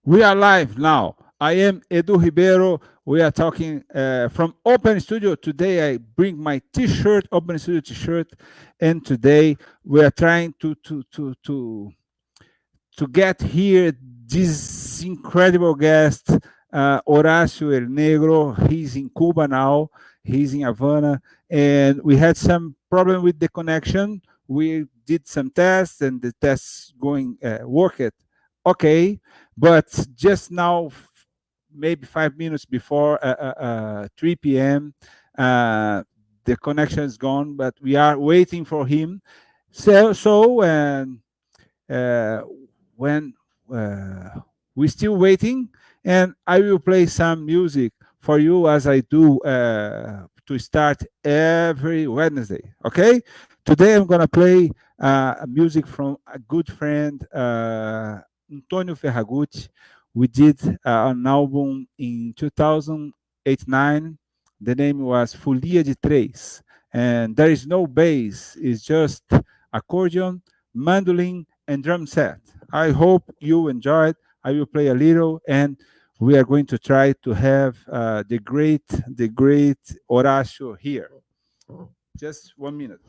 We are live now. I am Edu Ribeiro. We are talking from Open Studio. Today I bring my T-shirt, Open Studio T-shirt, and today we are trying to get here this incredible guest, Horacio El Negro. He's in Cuba now. He's in Havana, and we had some problem with the connection. We did some tests, and the tests going work it okay, but just now, maybe 5 minutes before 3 p.m. Uh, the connection is gone, but we are waiting for him. So uh, when we're still waiting, and I will play some music for you as I do to start every Wednesday. Okay, today I'm gonna play music from a good friend, Antonio Ferragutti. We did an album in 2008-9. The name was Folia de Três, and there is no bass. It's just accordion, mandolin, and drum set. I hope you enjoyed. I will play a little, and we are going to try to have the great Horacio here. Just 1 minute.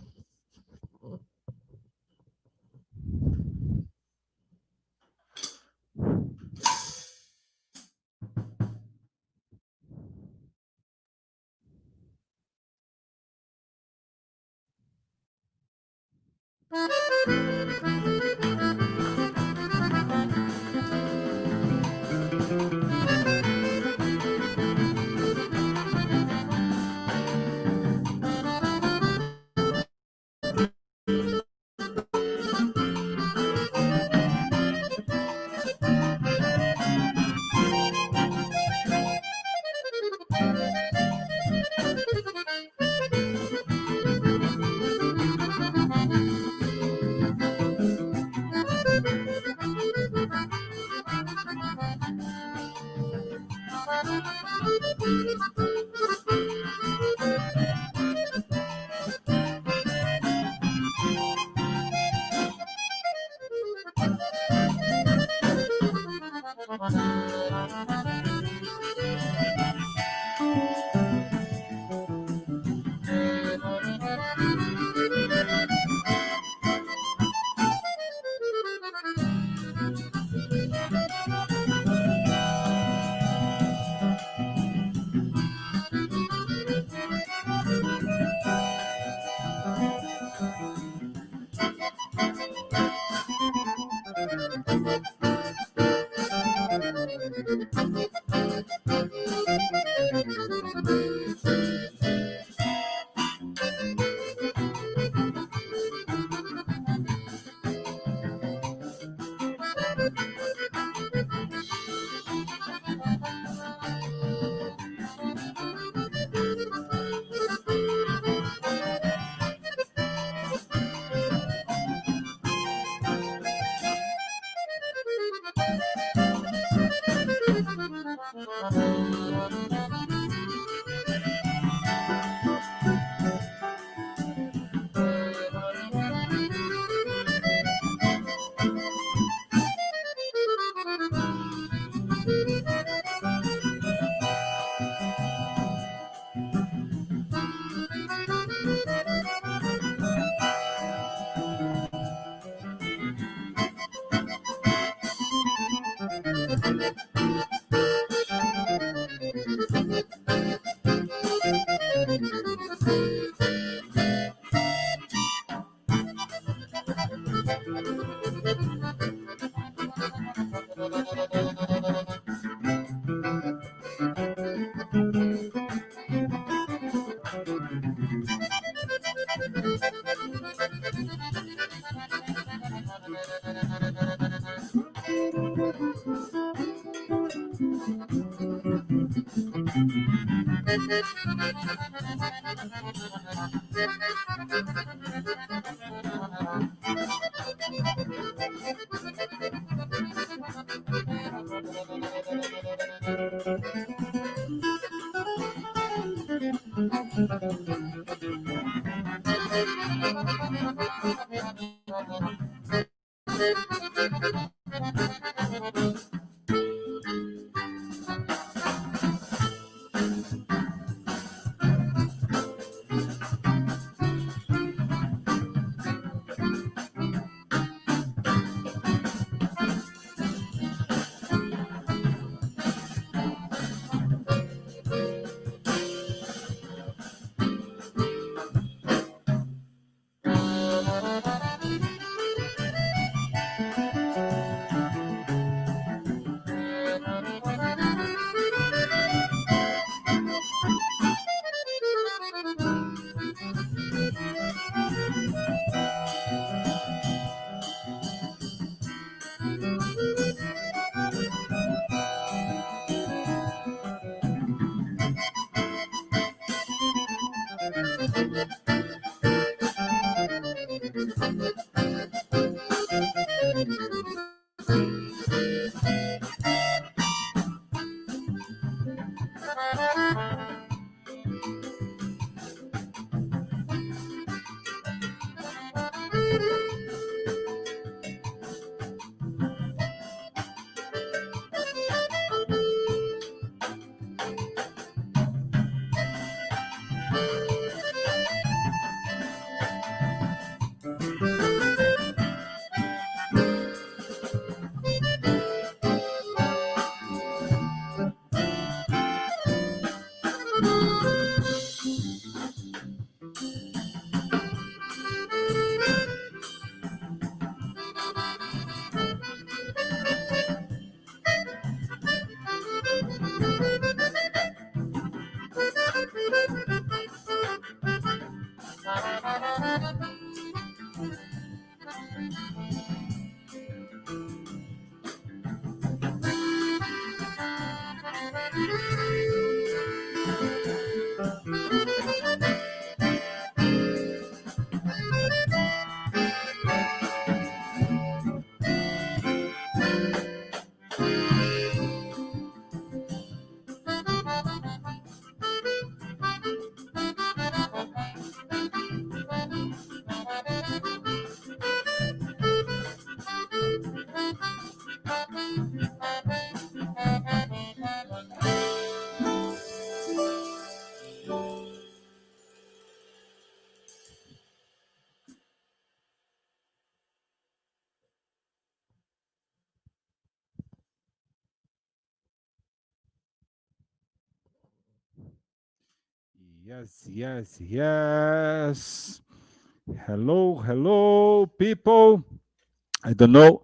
Yes, yes, yes. Hello, hello, people. I don't know.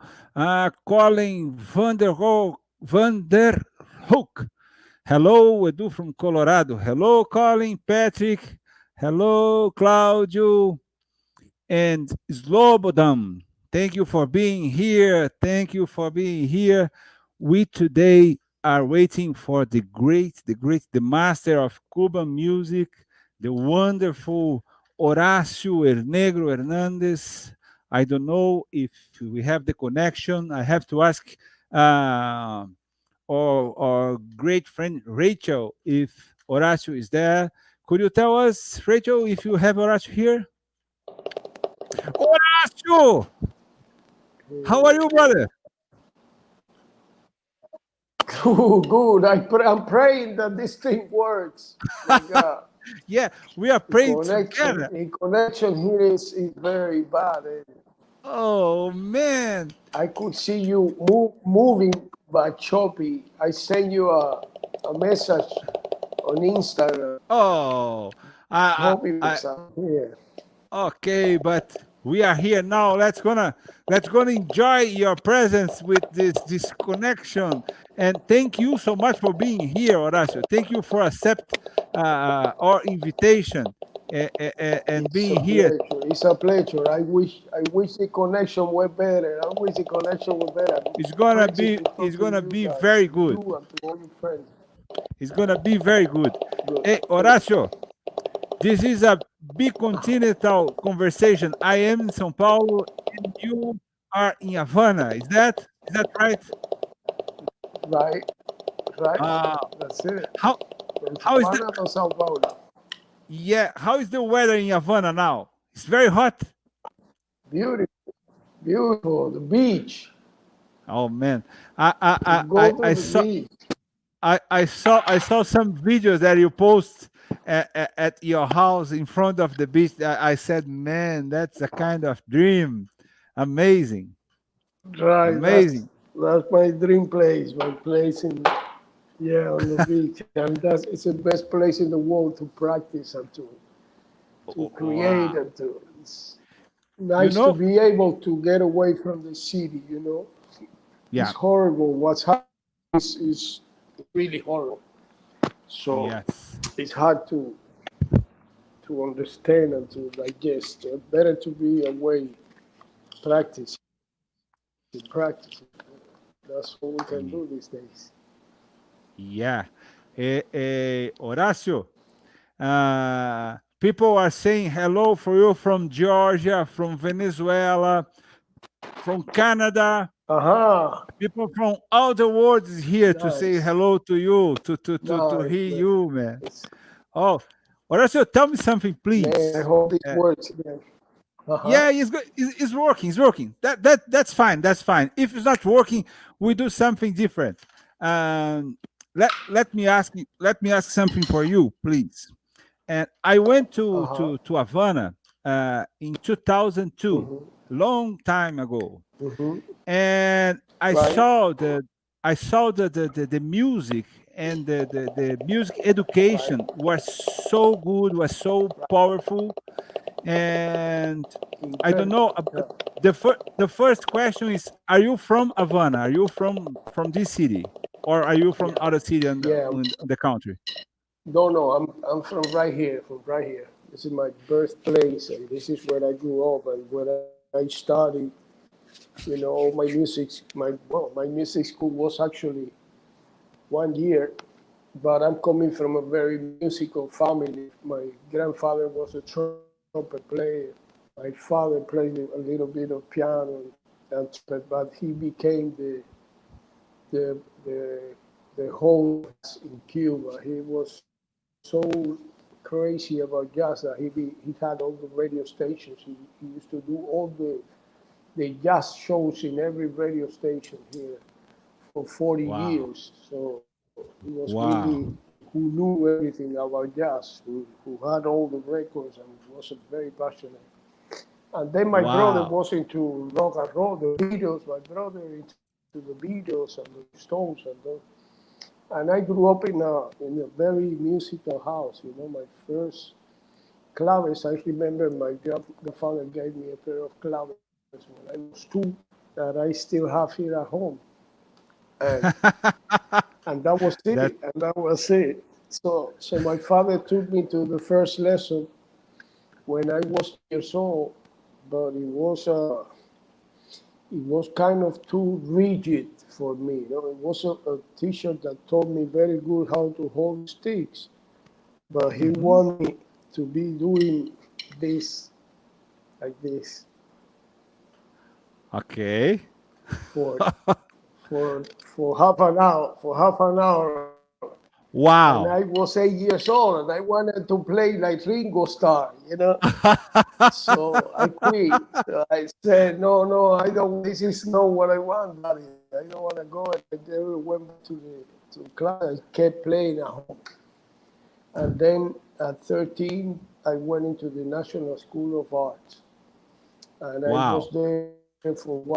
Colin Van der Hook. Hello, Edu from Colorado. Hello, Colin, Patrick. Hello, Claudio and Slobodam. Thank you for being here. Thank you for being here. We today are waiting for the master of Cuban music, the wonderful Horacio El Negro Hernandez. I don't know if we have the connection. I have to ask uh, our great friend Rachel if Horacio is there. Could you tell us, Rachel, if you have Horacio here? Horacio, how are you, brother? Good. I'm praying that this thing works. My God. Yeah, we are The praying connection, together. the connection here is very bad. Oh man. I could see you moving but choppy. I sent you a message on Instagram. Oh, I, Hope it I, works out here. okay, but we are here now. Let's gonna enjoy your presence with this connection. And thank you so much for being here, Horacio. Thank you for accept our invitation and It's a being here. pleasure. It's a pleasure. I wish the connection were better. I wish the connection were better. It's gonna Crazy be to it's talk to gonna you be guys, very to good. you and to all your friends. It's gonna be very good. Good. Hey, Horacio, this is a big continental conversation. I am in São Paulo and you are in Havana. Is that right? Right, right. Uh, That's it. how From how is the Havana to Sao Paulo. yeah? How is the weather in Havana now? It's very hot. Beautiful, beautiful. The beach. Oh man, I I You I go I, to I the saw beach. I saw some videos that you post at your house in front of the beach. I said, man, that's a kind of dream. Amazing, Right, amazing. that's my dream place. My place in yeah on the beach, and it's the best place in the world to practice and to create Wow. and to. It's You nice to know? be able to get away from the city. It's Yeah. horrible. What's happening is really horrible. So Yes. it's hard to understand and to digest. Better to be away, practice, practice. That's all we can Ye- do these days. Yeah. Horacio, people are saying hello for you from Georgia, from Venezuela, from Canada. Aha, People from all the world is here to say nice, hello to you, to nice, hear you, man. nice. Oh, Horacio, tell me something, Man, I please. hope this Uh, works again. Uh-huh, yeah, it's good. It's working. It's working. That's fine. That's fine. If it's not working, we do something different. Um, let me ask something for you, please. And I went to uh-huh. to to Havana in 2002, Mm-hmm, long time ago, mm-hmm. and I Right, saw the music and the music right, education was so good, was so powerful, and I don't incredible. know. Yeah, The first question is: are you from Havana? Are you from this city, or are you from yeah, other city yeah. in the country? No, no, I'm from right here, from right here. This is my birthplace, and this is where I grew up and where I studied. All my music school was actually 1 year, but I'm coming from a very musical family. My grandfather was a trumpet player. My father played a little bit of piano and trumpet, but he became the the the host in Cuba. He was so crazy about jazz that he had all the radio stations. He used to do all the jazz shows in every radio station here for 40 Wow, years. So he was really wow, who knew everything about jazz, who had all the records and was very passionate. And then my brother wow, was into rock and roll, the Beatles. My brother into the Beatles and the Stones and And I grew up in a very musical house. You know, my first claves, I remember my grandfather gave me a pair of claves when I was two that I still have here at home. And and that was That it. And that was it. So my father took me to the first lesson when I was 2 years old, but it was kind of too rigid for me. You know, it was a teacher that taught me very good how to hold sticks, but he Mhm. wanted me to be doing this like this Okay. for for half an hour, and I Wow. was 8 years old, and I wanted to play like Ringo Starr, you know. So I quit. So I said, no, no, I don't. This is not what I want, Daddy. I don't want to go. And I never went back to class. I kept playing at home. And then at 13, I went into the National School of Arts, and I was Wow. there for 1 year.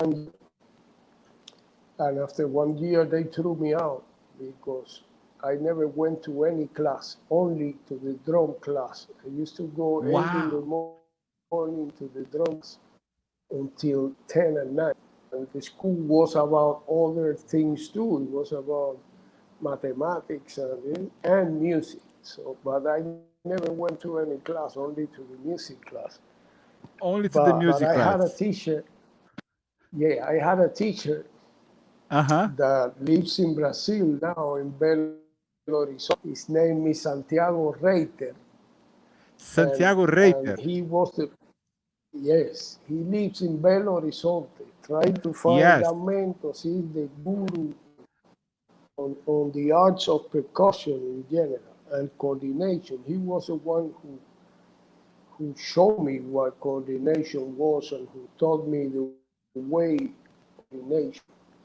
And after 1 year, they threw me out because I never went to any class, only to the drum class. I used to go 8 in the Wow. morning to the drum class until 10 at night. And the school was about other things too. It was about mathematics and music. So, but I never went to any class, only to the music class. Only to the But I music had a class. teacher. Yeah, I had a teacher Uh-huh. that lives in Brazil now in Belo Horizonte. His name is Santiago Reiter, Santiago and Reiter. he was the yes, he lives in Belo Horizonte. Try to find Yes. that man because he's the guru on the arts of percussion in general and coordination. He was the one who showed me what coordination was and who taught me the way coordination,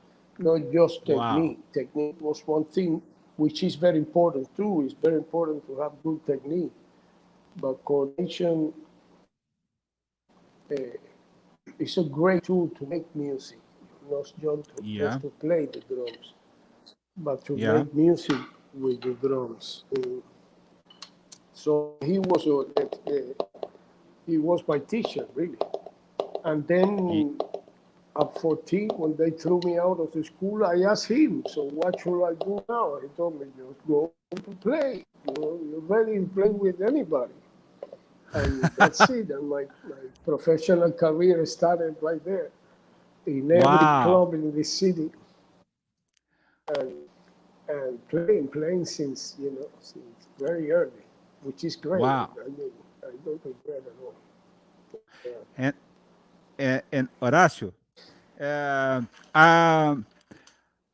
not just technique. Wow. Technique was one thing, which is very important too. It's very important to have good technique, but coordination is a great tool to make music, not just Yeah. to play the drums, but to Yeah. make music with the drums. So he was my teacher really. And Ye- then at 14, when they threw me out of the school, I asked him, so what should I do now? He told me, just go to play. You're ready to play with anybody. And that's it. And my professional career started right there in every Wow. club in the city and, and playing since, since very early, which is great. Wow. I mean, I don't regret at all. Yeah. And and Horacio, uh, um,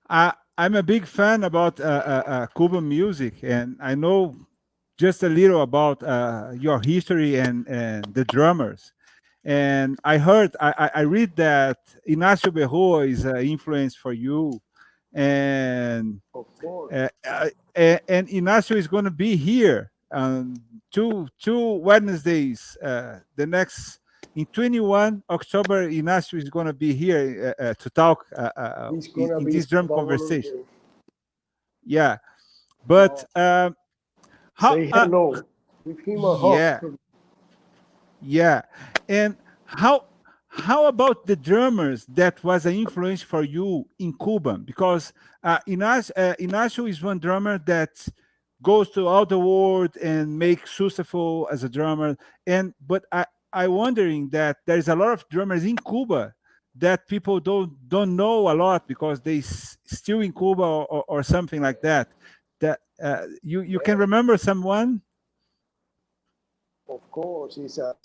I'm a big fan about Cuban music, and I know just a little about your history and the drummers. And I heard, I read that Ignacio Berro is an influence for you, and Of course. and Ignacio is going to be here two Wednesdays. The next in 21 October, Ignacio is going to be here to talk He's going to in be this drum conversation. volunteering. Yeah, but Uh, how? Say hello. Give him a hug Yeah, from yeah, and how about the drummers that was an influence for you in Cuba? Because Ignacio is one drummer that goes to all the world and makes successful as a drummer. And but I wondering that there's a lot of drummers in Cuba that people don't know a lot because they still in Cuba or something like that. That you can yeah, remember someone? of course.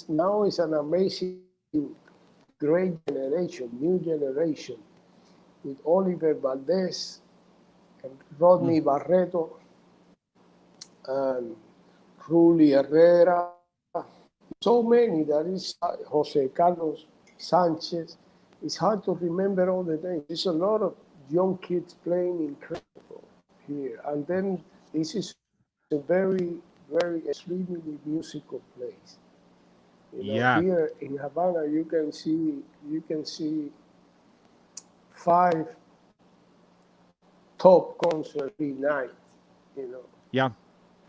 Now it's an amazing, great generation, new generation with Oliver Valdez and Rodney Mm. Barreto and Ruli Herrera. So many. That is Jose Carlos Sanchez. It's hard to remember all the names. There's a lot of young kids playing incredible here. And then this is a very extremely musical place. Yeah. Here in Havana, you can see five top concert every night, you know. Yeah.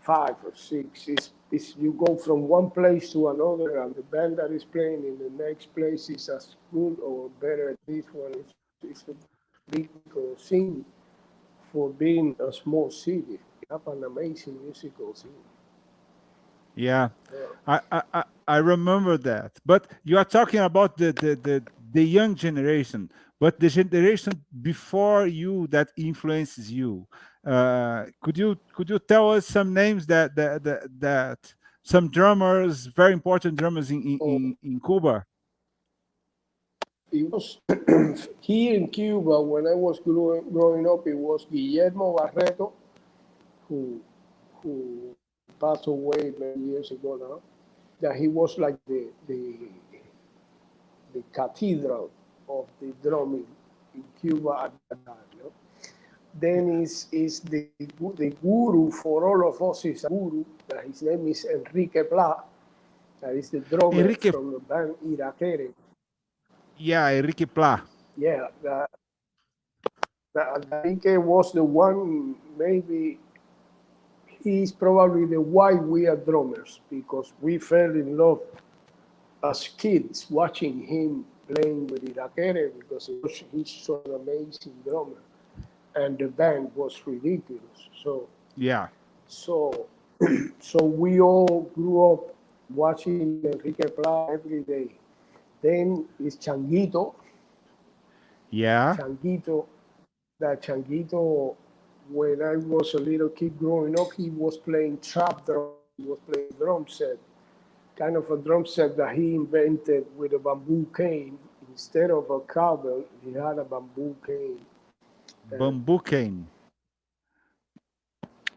5 or 6. It's you go from one place to another, and the band that is playing in the next place is as good or better. This one is a big scene for being a small city. We have an amazing musical scene. Yeah, Yeah. I remember that. But you are talking about the young generation, but the generation before you that influences you. Could you tell us some names that some drummers, very important drummers Oh, in Cuba? it was here in Cuba when I was growing up. It was Guillermo Barreto, who passed away many years ago now. That he was like the cathedral of the drumming in Cuba at that time. You know? Then is the guru for all of us is a guru. His name is Enrique Pla. That is the drummer Enrique, from the band Irakere. yeah, Enrique Pla. Yeah, that Enrique was the one. Maybe he's probably the why we are drummers, because we fell in love as kids watching him playing with Irakere, because he's so an amazing drummer, and the band was ridiculous. Yeah, So, so we all grew up watching Enrique Pla every day. Then is Changuito. yeah. Changuito, that Changuito, when I was a little kid growing up, he was playing trap drums. He was playing drum set, kind of a drum set that he invented with a bamboo cane. Instead of a cowbell, he had a bamboo cane. And Bamboo cane.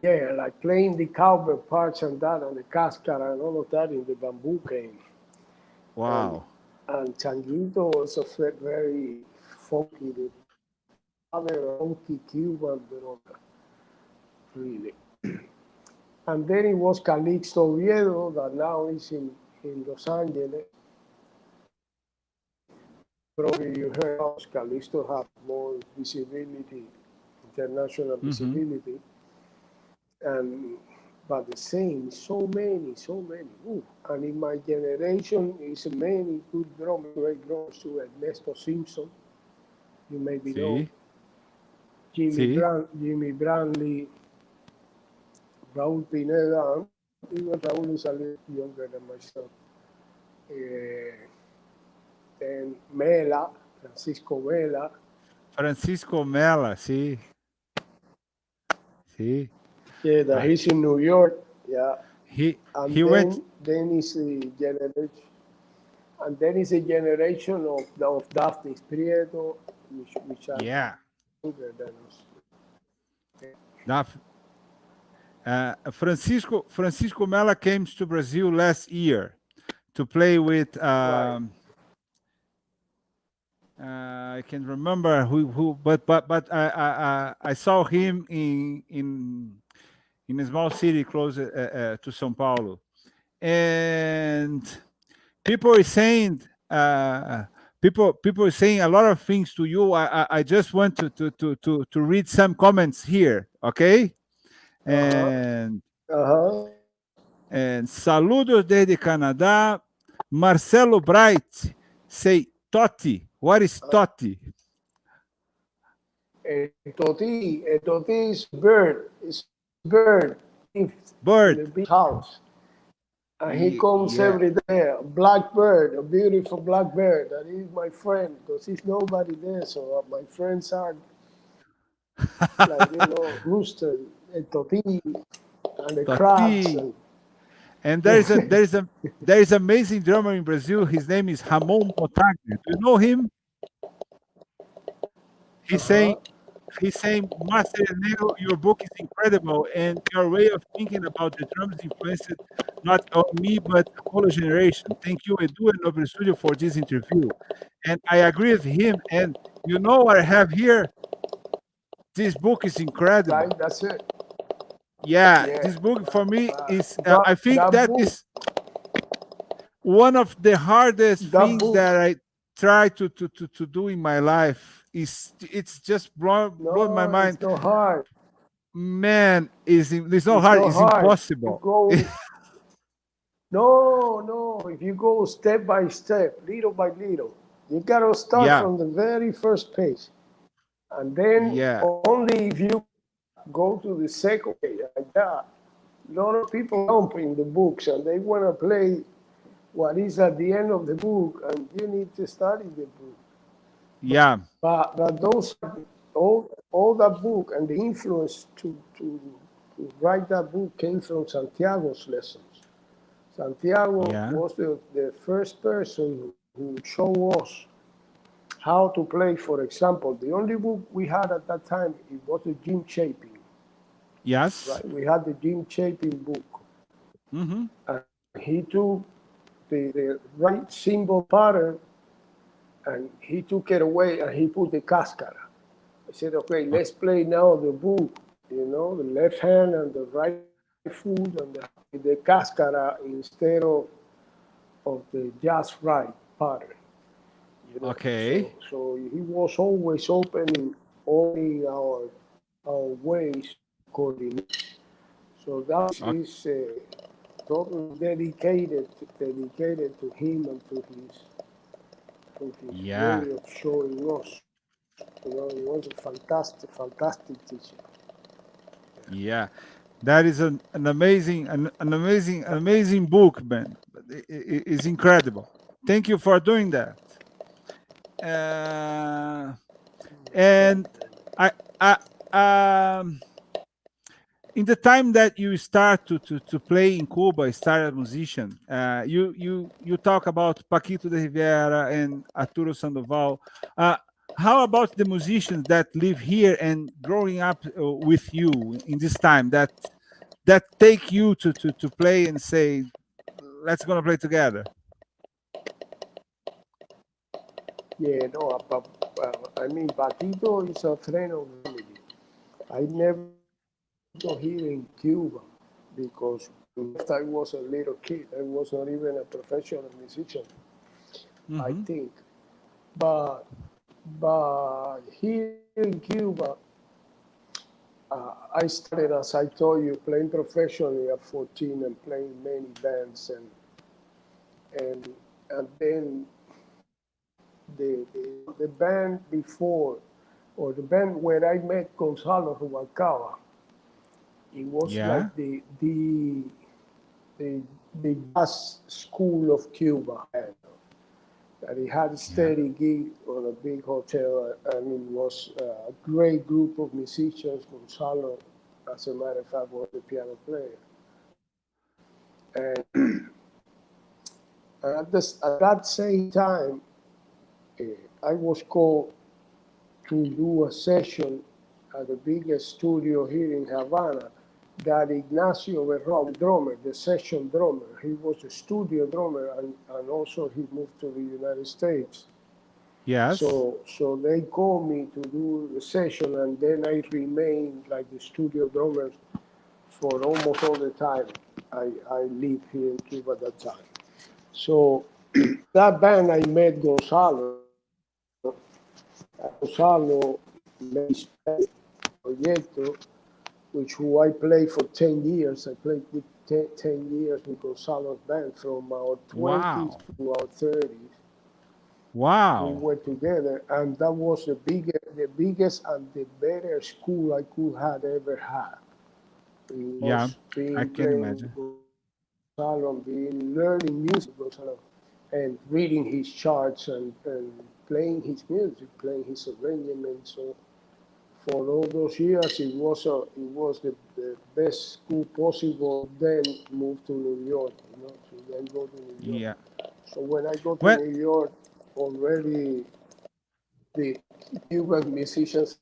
yeah, like playing the cowbell parts and that, and the cascara and all of that in the bamboo cane. And Wow. and Changuito was a very funky, the father funky Cuban drummer, really. And then it was Calixto Oviedo that now is in Los Angeles. Probably you heard of Calixto have more visibility, international Mm-hmm. visibility. And but the same, so many. Ooh. And in my generation, is many good drummers, great drummers too. Ernesto Simpson, you maybe know. See, see. Jimmy Brantley, Raúl Pineda. Even Raúl is a little younger than myself. Uh, then Mela, Francisco Mela. Francisco Mela, see, see. Yeah, that Uh, he's in New York. Yeah. And he went. then is the generation, and then is a generation of Daphne Prieto, which are Yeah, younger than us. that Francisco Mela came to Brazil last year to play with. Right. I can't remember who, but I saw him in a small city close to São Paulo, and people are saying people are saying a lot of things to you. I just want to read some comments here, okay? Uh-huh. And Uh-huh. saludos desde Canadá. Marcelo Bright say Totti. What is Totti? A toti is bird. It's bird in the Bird. big house. And he comes Yeah. every day. A black bird, a beautiful black bird. That is my friend, because he's nobody there. So my friends are like, rooster, a toti, and the crabs. Totti. And there is amazing drummer in Brazil. His name is Ramon Motaglia. Do you know him? He's saying Uh-huh. he's saying, Master Negro, your book is incredible, and your way of thinking about the drums influenced not only me but a whole generation. Thank you, Edu and Nobre Studio, for this interview. And I agree with him. And you know what I have here? This book is incredible. Right, that's it. Yeah, Yeah. this book for me is. That, I think that that book, is one of the hardest that things book, that I try to do in my life. it's just blown my No, mind. it's not hard. Man, it's not It's hard. not It's hard. You impossible. go, no, no. If you go step by step, little by little, you gotta start Yeah, from the very first page, and then yeah, only if you go to the second page like that. A lot of people jump in the books and they want to play what is at the end of the book, and you need to study the book. yeah. But those all that book and the influence to write that book came from Santiago's lessons. Santiago Yeah. was the first person who showed us how to play. For example, the only book we had at that time it was the gym shaping. Yes. Right, we had the gym shaping book, Mm-hmm. and he took the right symbol pattern and he took it away and he put the cascara. I said, okay, let's play now the book, the left hand and the right foot and the cascara instead of the just right pattern. Okay. So he was always opening all our ways to coordinate. So that O- is totally dedicated to him and to his Yeah. way of showing us. He was a fantastic teacher. Yeah. That is an amazing, an amazing book, man. It's incredible. Thank you for doing that. Uh, and I, I, in the time that you start to play in Cuba, start as a musician, you talk about Paquito de Rivera and Arturo Sandoval. Uh, how about the musicians that live here and growing up with you in this time that take you to play and say, let's gonna play together? Yeah, no, I mean, Paquito is a friend of the family. I never saw here in Cuba because I was a little kid. I was not even a professional musician, I Hmm. think. But here in Cuba, I started, as I told you, playing professionally at 14 and playing many bands, and and then the band before, or the band where I met Gonzalo Rubalcaba, it was Yeah. like the, the jazz school of Cuba. And he had a Yeah. steady gig on a big hotel, and it was a great group of musicians. Gonzalo, as a matter of fact, was the piano player. And, at that same time, uh, I was called to do a session at the biggest studio here in Havana that Ignacio Berron, drummer, the session drummer, he was a studio drummer and also he moved to the United States. Yes. So they called me to do the session and then I remained like the studio drummer for almost all the time I lived here in Cuba at that time. So that band I met Gonzalo, Gonzalo made Proyecto, which who I played for 10 years. I played with 10 years with Gonzalo's band from our 20s Wow. to our 30s. We Wow. were together, and that was the biggest and the better school I could have ever had. It Yeah. was I being can playing imagine. with Gonzalo, and being learning music with Gonzalo, and reading his charts and playing his music, playing his arrangements. So for all those years, it was the best school possible. Then moved to New York, to then go to New York. Yeah. So when I go to When New York, already the Cuban musicians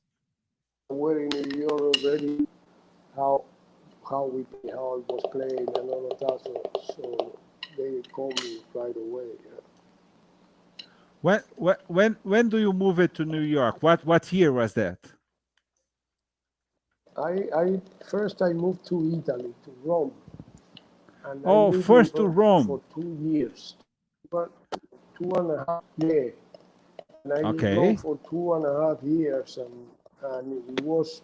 were in New York already. How how we play, how I was playing, and all of that. So they called me right away. Yeah. when do you move it to New York? What year was that? I first I moved to Italy, to Rome, and I Oh, lived in first to Rome for Rome. 2 years, 2.5 years. and I did drum Okay. for 2.5 years, and it was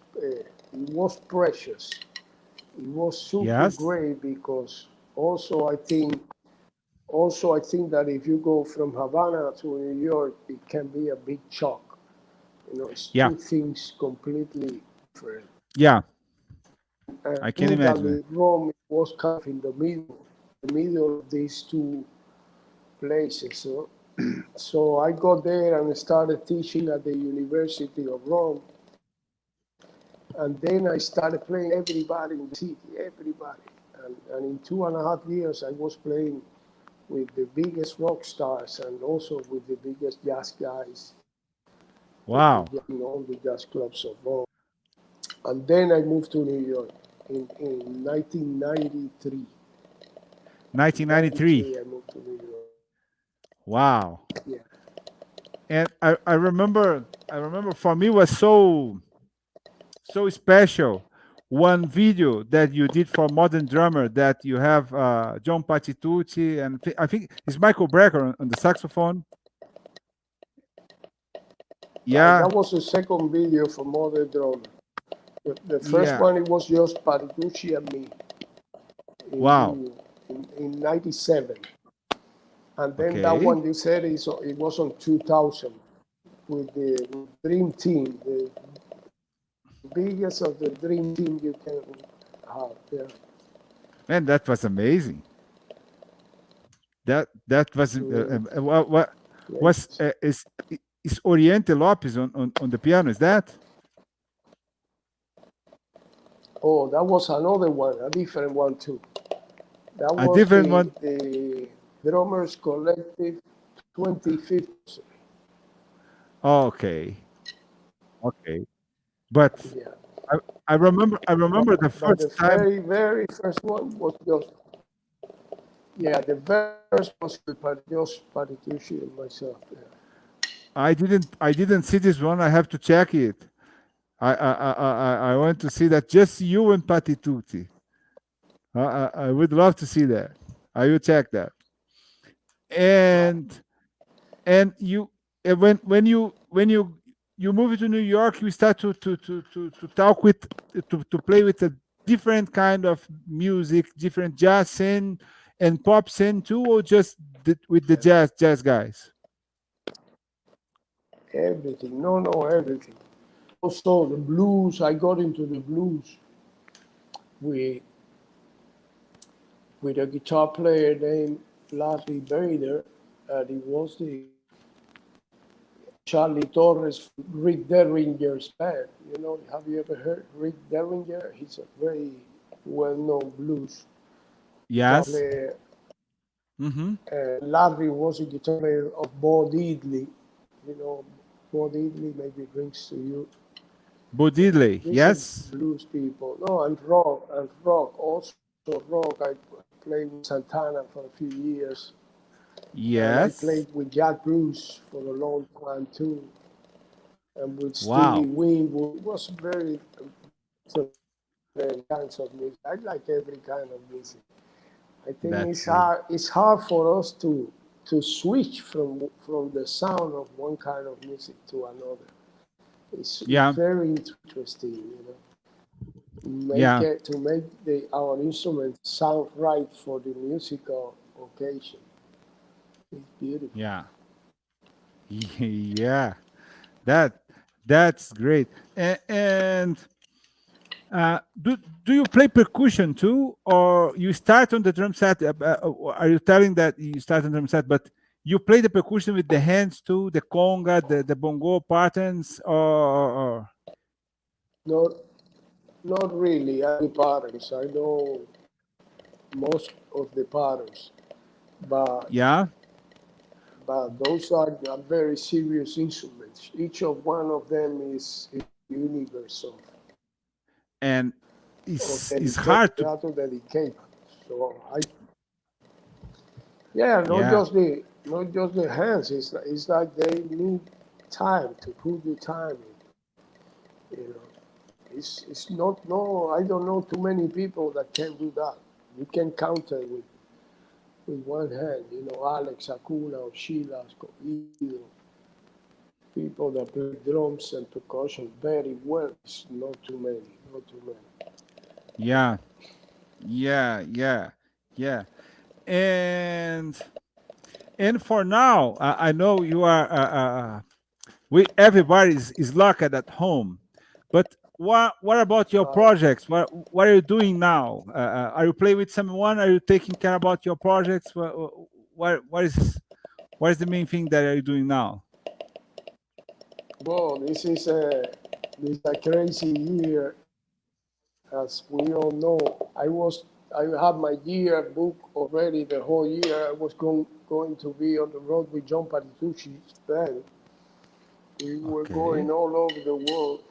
precious. It was super Yes. great because also I think that if you go from Havana to New York, it can be a big shock. It's Yeah. two things completely different. Yeah. And I can imagine it. mentally, Rome was kind of in the middle of these two places. So I got there and started teaching at the University of Rome. And then I started playing everybody in the city, everybody. And in 2.5 years, I was playing with the biggest rock stars and also with the biggest jazz guys Wow. in all the jazz clubs of Rome. And then I moved to New York in 1993. In 1993. 93, I moved to New York. Wow. Yeah. And I remember for me was so special. One video that you did for Modern Drummer that you have John Patitucci and I think it's Michael Brecker on the saxophone. Right. Yeah, That was the second video for Mother Drummer. The first yeah. one, it was just Patitucci and me Wow. in 97. And then that Okay. one you said it was on 2000 with the Dream Team, the biggest of the Dream Team you can have. Yeah. Man, that was amazing. That was Mm, what was yes. is Oriente Lopes on the piano? Is that Oh, that was another one, a different one too. That a was different one? the Drummers Collective 2015. Okay, okay. But Yeah. I, I remember the But the first time. very first one was just, yeah, the very first was with just Patitucci and myself. Yeah. I didn't see this one. I have to check it. I want to see that just you and Patitucci. I would love to see that. I will check that. Right. And you when you move to New York, you start to talk with to play with a different kind of music, different jazz scene and pop scene too, or just with the Yeah. jazz guys. Everything. No, no, everything. Also, the blues, I got into the blues with, with a guitar player named Larry Bader, and he was the Charlie Torres, Rick Derringer's band. Have you ever heard Rick Derringer? He's a very well-known blues guitar Yes. player. Mm-hmm. Larry was a guitar player of Bo Diddley. You know, Bo Diddley maybe rings to you. Bodidley. Recent Yes. blues people. No, and rock. Also rock. I played with Santana for a few years, and I Yes. played with Jack Bruce for a long time too, and with Stevie Wow. Winwood. It was very different kinds of music. I like every kind of music. I think That's it's good. hard. It's hard for us to switch from the sound of one kind of music to another. It's Yeah. very interesting, Yeah. to make our instruments sound right for the musical occasion. It's beautiful. Yeah. Yeah. That that's great. And do you play percussion too, or you start on the drum set? Are you telling that you start on the drum set, but you play the percussion with the hands too, the conga, the bongo patterns, or Not not really. I do patterns. I know most of the patterns, but yeah, those are very serious instruments. Each of one of them is a universe and of it's dedication. hard They to have to dedicate. So yeah, yeah not just the hands. It's like they need time to put the time in. It's not no. I don't know too many people that can do that. You can count it with one hand. Alex Acuna or Sheila Escobedo. people that play drums and percussion very well. It's not too many, not too many. Yeah, yeah. And for now, I know you are. Everybody is locked at home, but what about your projects? What are you doing now? Are you playing with someone? Are you taking care about your projects? What is the main thing that are you doing now? Well, this is a crazy year, as we all know. I had my year booked already. The whole year I was going to be on the road with John Patitucci's band. We were Okay. going all over the world,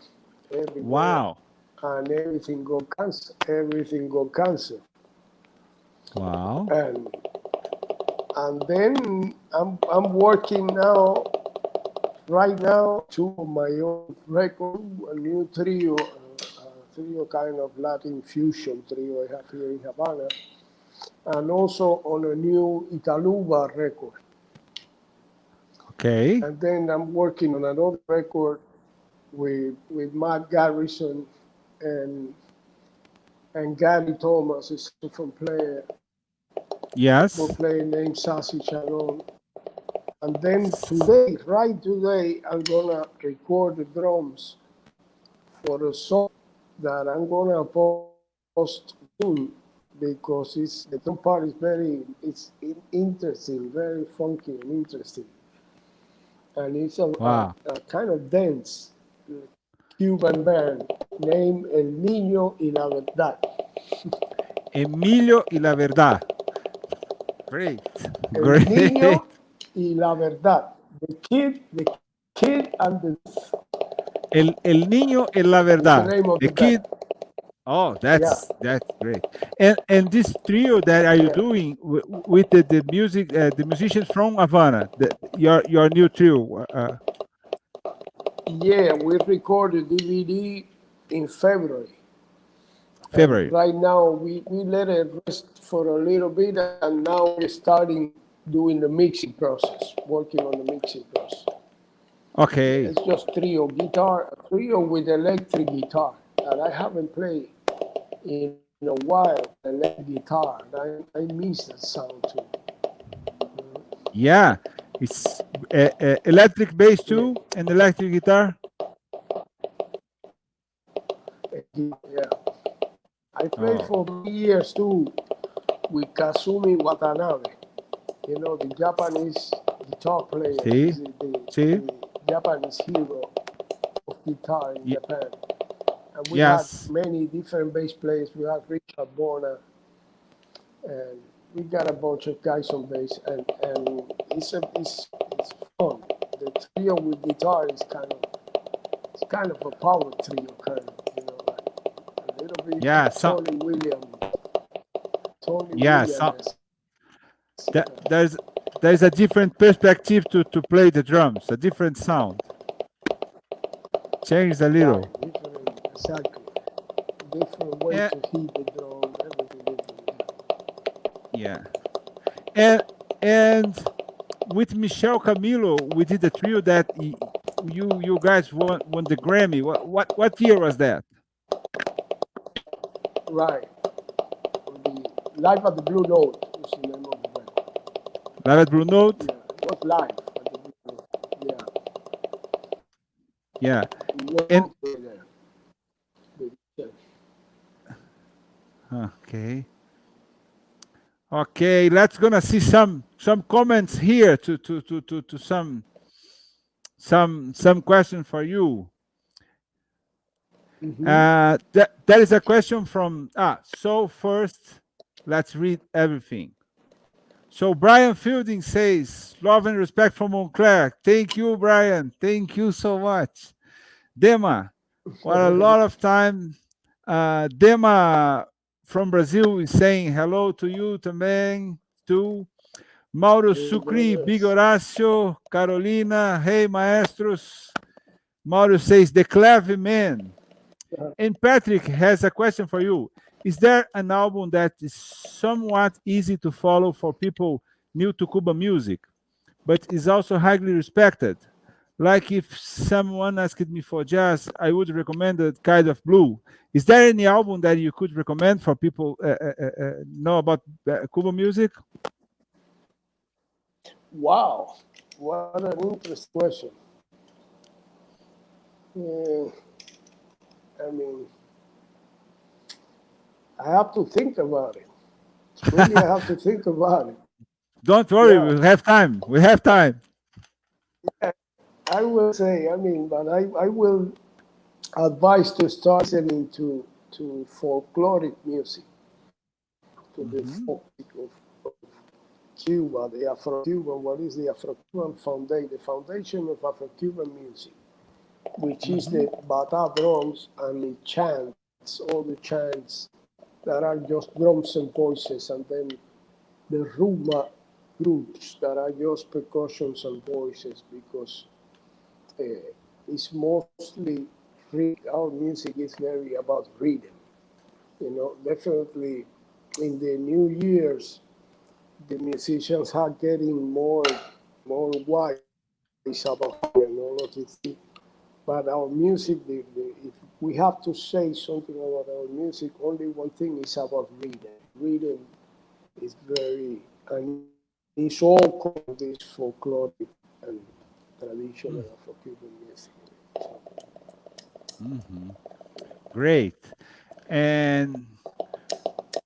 everywhere, Wow. and everything got canceled. Everything got canceled. Wow. And then I'm working now, right now, two of my own record, a new trio, trio kind of Latin fusion trio I have here in Havana, and also on a new Italuba record. Okay. And then I'm working on another record with Matt Garrison and Gary Thomas, a saxophone player, for Yes. playing named Sassy Shalom. And then today, right today, I'm gonna record the drums for a song that I'm gonna post soon, because the drum part is it's interesting, very funky and interesting, and it's Wow. a kind of dance Cuban band named El Niño y la Verdad. Emilio y la verdad. Great. El Great. Niño y la Verdad. The kid and the El niño y la is the verdad. name of The the band. kid. Oh, Yeah, that's great. And this trio that are you yeah. doing with the music, the musicians from Havana, your new trio, Yeah, we recorded DVD in February. And February. right now we let it rest for a little bit, and now we're starting doing the mixing process, working on the mixing process. Yeah, Okay. it's just trio with electric guitar that I haven't played in a while. Electric guitar, I miss that sound too. Yeah. It's electric bass Yeah, too and electric guitar. yeah. I played Oh, for many years too with Kazumi Watanabe. You know, the Japanese guitar player. see, He's see. the Japanese hero of guitar in Y- Japan. And we had yes. many different bass players. We had Richard Bona, and we got a bunch of guys on bass, and it's fun. The trio with guitar is kind of a power trio, kind of, like a little bit Yeah. Tony Yeah. Williams. There's a different perspective to play the drums, a different sound. Change a Right, little. different, exactly. Different way Yeah. to hit the drum, everything different. Yeah. And with Michel Camilo, we did a trio that you guys won the Grammy. What year was that? Right. The Live at the Blue Note is the name of the band. Live at Blue Note. Yeah, it was live at the Blue Note. Yeah. Yeah, we And were there. Yeah. okay. Okay, let's gonna see some comments here to some question for you. Mm-hmm. That is a question from so first let's read everything. So Brian Fielding says, love and respect from Montclair. Thank you, Brian. Thank you so much. Dema, what a lot of time. Dema from Brazil is saying hello to you também, too. Mauro Hey, Sucri, Big brothers. Horacio, Carolina, hey maestros. Mauro says, the clever man. And Patrick has a question for you. Is there an album that is somewhat easy to follow for people new to Cuban music, but is also highly respected? like if someone asked me for jazz, I would recommend a kind of blue. Is there any album that you could recommend for people know about Cuban music? Wow, what an interesting question. Yeah, I mean, I have to think about it. Really, I have to think about it. Don't worry, Yeah, we have time. We have time. I will say, I mean, but I will advise to start listening to folkloric music, to the Mhm, folk of Cuba, the Afro-Cuban. What is the Afro-Cuban foundation? The foundation of Afro-Cuban music, which is mhm. the bata drums and the chants, all the chants that are just drums and voices, and then the rumba groups that are just percussions and voices, because it's mostly our music is very about rhythm. You know, definitely in the new years, the musicians are getting more wise about and all of these things. But our music, if we have to say something about our music, only one thing is about rhythm. Rhythm is very, and it's all common in this folkloric and traditional Mm, Afro-Cuban music. mhm. Great. And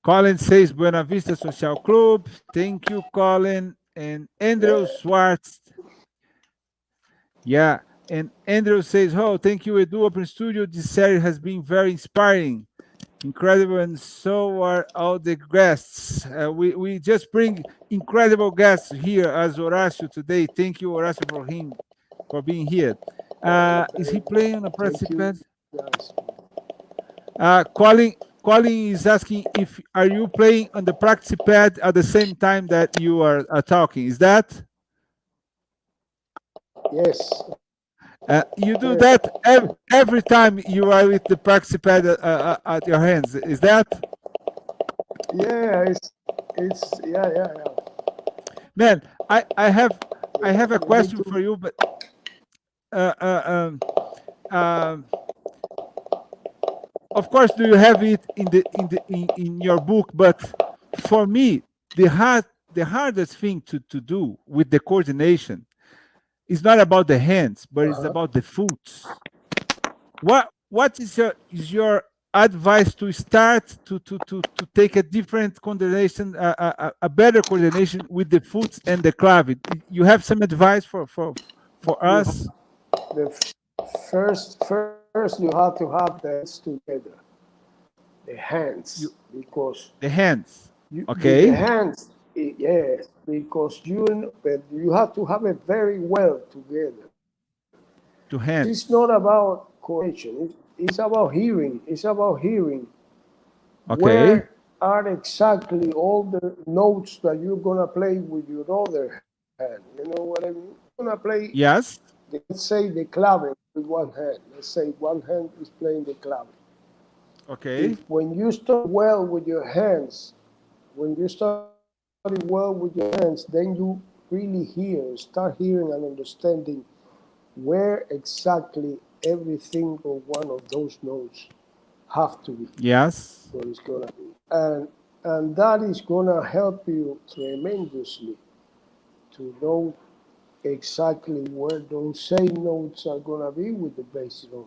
Colin says Buena Vista Social Club. Thank you, Colin. And Andrew Yeah, Swartz. Yeah. And Andrew says, oh, thank you, Edu Open Studio. This series has been very inspiring, incredible, and so are all the guests. We just bring incredible guests here as Horacio today. Thank you, Horacio, for being here. Is he playing on a thank you, Principal? guys. Colin is asking if are you playing on the practice pad at the same time that you are talking. Is that Yes, you yes, do that every time you are with the practice pad at your hands? Is that yeah, it's yeah. man? I have a You need question to. for you, but uh, uh, um, um, of course, do you have it in your book? But for me, the hardest thing to do with the coordination is not about the hands, but it's Uh-huh. about the foot. What is your advice to start to take a different coordination, a better coordination with the foot and the clave? You have some advice for You us? the first you have to have the hands together, the hands, You because the hands, the okay? hands, yes, because you have to have it very well together. To This is not hands, about coordination. It's about hearing. It's about hearing okay? where are exactly all the notes that you're gonna play with your other hand. You know what I mean? You're gonna play, Yes, let's say, the clave with one hand. Let's say one hand is playing the clave. okay. If when you study well with your hands, when you study well with your hands, then you really start hearing and understanding where exactly every single one of those notes have to be, Yes, what it's gonna be. And that is gonna help you tremendously to know exactly where those same notes are gonna be with the bass drum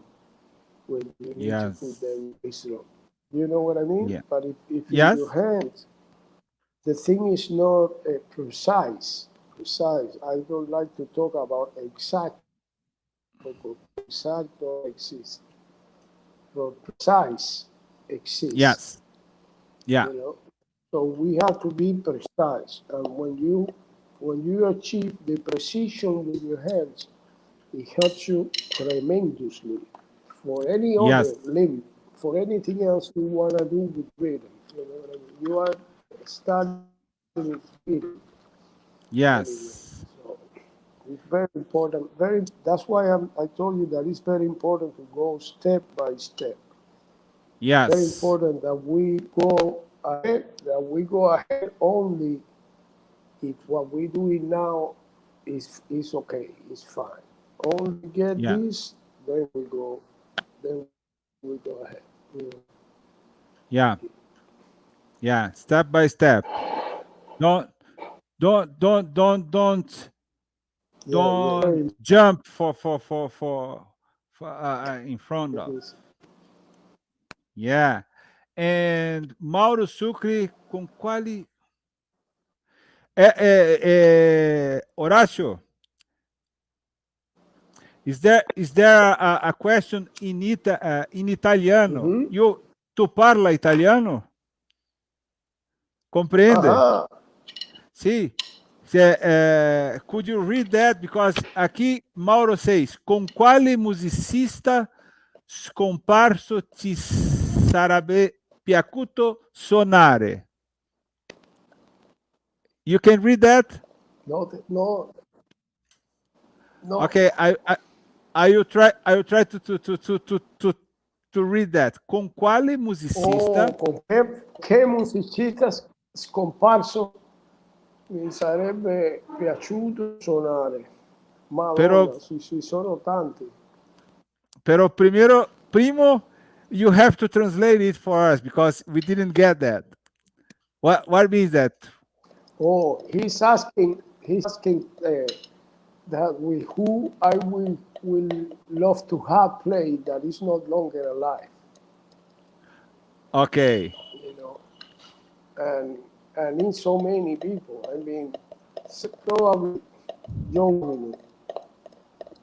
when you need to put them yes, in the bass drum. You know what I mean? yeah, But if in your yes, hands the thing is not precise, precise. I don't like to talk about exact because exact don't exist, but precise exists. yes, yeah, You know, so we have to be precise. And when you achieve the precision with your hands, it helps you tremendously for any yes, other limb, for anything else you want to do with rhythm. You know what I mean? You are starting with rhythm anyway. yes, So it's very important. That's why I told you that it's very important to go step by step. It's very yes, important that we go ahead. That we go ahead only if what we're doing now is okay, is fine. only get Yeah. this, then we go ahead. Yeah. Yeah. Step by step. Don't don't Yeah, yeah. don't jump for in front of. Yes. Yeah. And Mauro Sucre com quali Horacio, is there a question in italiano? Mm-hmm. Tu parla italiano? Compreende? Uh-huh. Sì. Could you read that? Because aqui Mauro says, com quale musicista scomparso ti sarebbe piaciuto suonare? You can read that? No, no, no. Okay, I will try to read that. Com quale musicista? Con che musicista scomparso mi sarebbe piaciuto suonare. Pero Madonna, sì, sono tanti. pero primo, you have to translate it for us because we didn't get that. What means that? Oh, he's asking that who I will love to have played that is not longer alive, Okay. you know, and in so many people. I mean, probably John,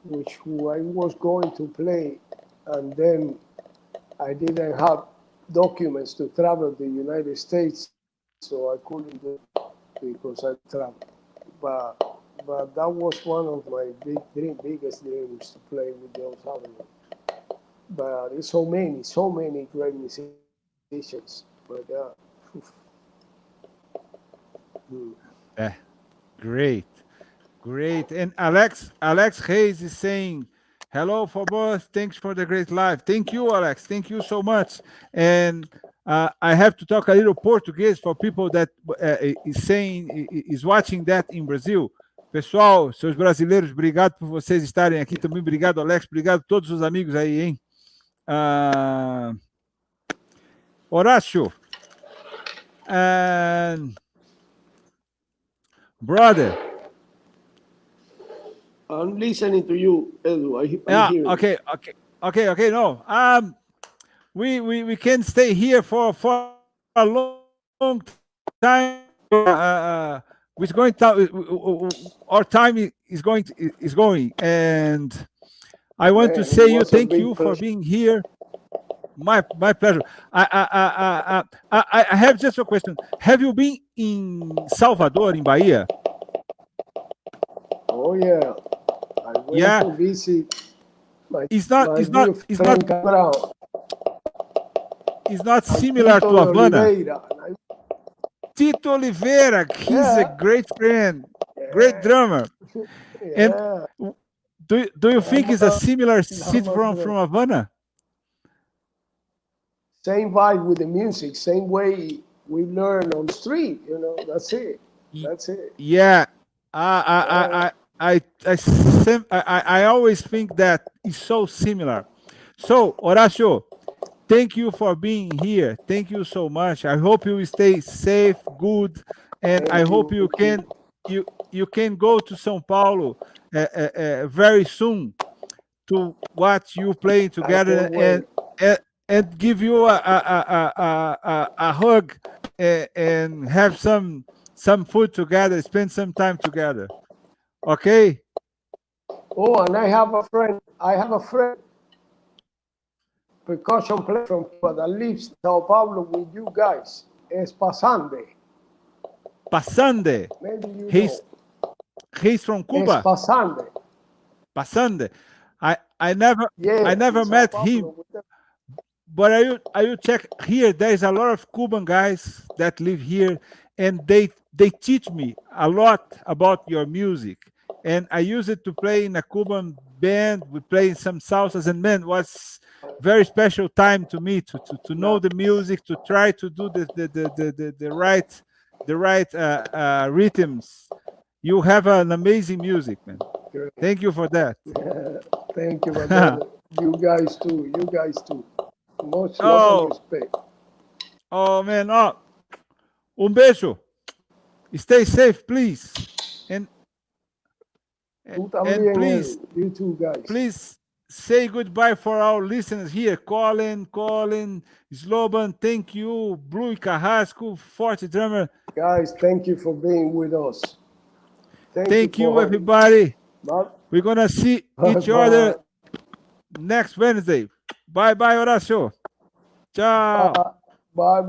which who I was going to play, and then I didn't have documents to travel to the United States, so I couldn't do it because I traveled. But but that was one of my biggest dreams to play with those Avenue. But it's so many great musicians. But Eh, great. Great. And Alex Hayes is saying, hello, Phobos. Thanks for the great live. Thank you, Alex. Thank you so much. And I have to talk a little Portuguese for people that is watching that in Brazil. Pessoal, seus brasileiros, obrigado por vocês estarem aqui também. Obrigado, Alex. Obrigado a todos os amigos aí, hein? Horácio, brother. I'm listening to you, Edu. I'm Yeah, hearing. okay. No, we can stay here for a long time. We're going to, our time is going, and I want to Man, say it you was a thank big you for pleasure. being here. My pleasure. I have just a question. Have you been in Salvador, in Bahia? Oh yeah, I went Yeah. to visit my It's not. my It's not. dear It's friend not. Cabral It's not and similar Tito to Havana. Oliveira. And Tito Oliveira, he's a yeah, great friend, great yeah, drummer. And yeah. do you think it's a similar city from Lama, Havana? same vibe with the music, same way we learn on the street. You know, that's it. That's it. Yeah, Yeah. I always think that is so similar. So, Horacio, thank you for being here. Thank you so much. I hope you stay safe, good, and I Thank hope you. you can you can go to São Paulo very soon to watch you playing I together can't wait. and, and give you a hug and have some food together, spend some time together. Okay? Oh, and I have a friend. I have a friend, percussion player from Cuba that lives in Sao Paulo with you guys. Es Pasande. Pasande. Maybe you He's know. he's from Es Cuba. Pasande. Pasande. I Yeah, never in Sao met Paulo him, with them. but I you check here. There is a lot of Cuban guys that live here, and they teach me a lot about your music. And I use it to play in a Cuban band. We play in some salsas, and man, was very special time to me to know the music, to try to do the right rhythms, You have an amazing music, man. Great. Thank you for that. Thank you, my brother. You guys too. You guys too. Much love and Oh, respect. oh man. Oh, beijo. Stay safe, please. And Tú and también, please, Edu. You too, guys. please say goodbye for our listeners here. Colin, Sloban, thank you. Blue Carrasco, Forte Drummer. Guys, thank you for being with us. Thank you, for everybody. Bye. We're gonna see each Bye. other next Wednesday. Bye bye, Horacio. Ciao. Bye. Bye.